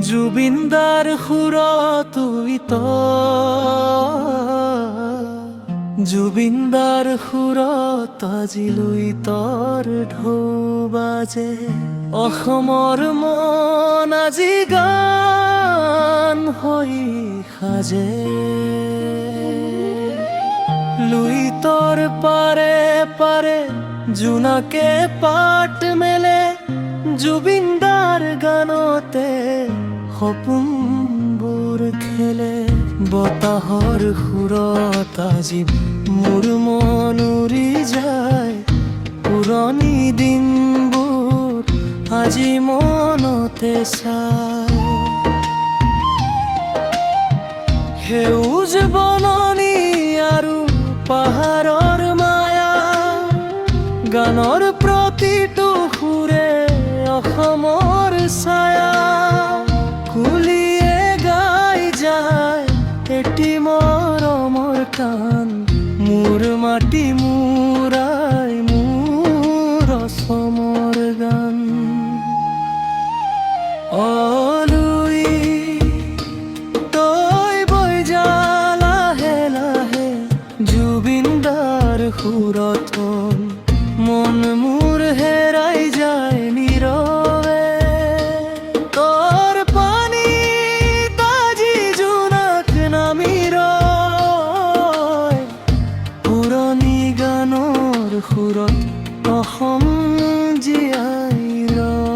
জুবিনদাৰ সুৰত জুবিনদাৰ সুৰত আজিলৈ তৰ ঢৌ বাজে। অসমৰ মন আজি গান হৈ সাজে। লুইতৰ পাৰে পাৰে জোনাকে পাত মেলে। জুবিনদাৰ গানতে সপোনবোৰ খেলে। বতাহৰ সুৰত আজি মোৰ মন উৰি যায়। পুৰণি দিনবোৰ আজি মনতে চাই। সেউজ বননি আৰু পাহাৰৰ মায়া। গানৰ প্ৰতিটো সুৰে অসমৰ ছায়া। কুলিয়ে গাই যায় এটি মৰমৰ গান। মোৰ মাটি মোৰ আই মোৰ অসমৰ গান। অলুই তই বৈ যা লাহে লাহে। জুবিনদাৰ সুৰত মন মোৰ হেৰাই যায় নীৰৱে। তোৰ পানীত আজি জোনাক নামি ৰয়। পুৰণি গানৰ সুৰত অসম জীয়াই ৰয়।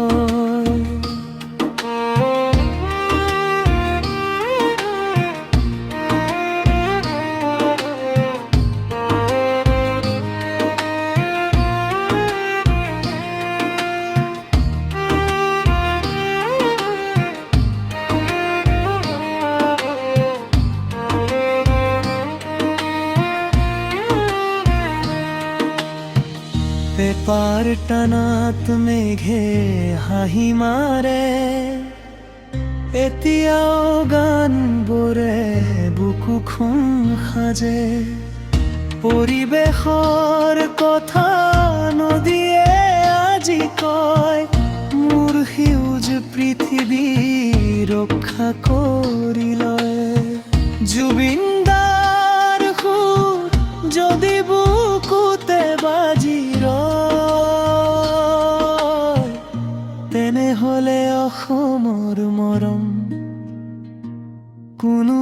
পেপাৰ টানাত মেঘে হাঁহি মাৰে। এতিয়াও গানবোৰে বুকুখন সাজে। পৰিৱেশৰ কথা নদীয়ে আজি কয়। মোৰ সেউজ পৃথিৱী ৰক্ষা কৰি লয়। জুবিনদাৰ সুৰ যদি বুকুতে বাজি ৰয়। তেনেহলে অসমৰ মৰম কোনো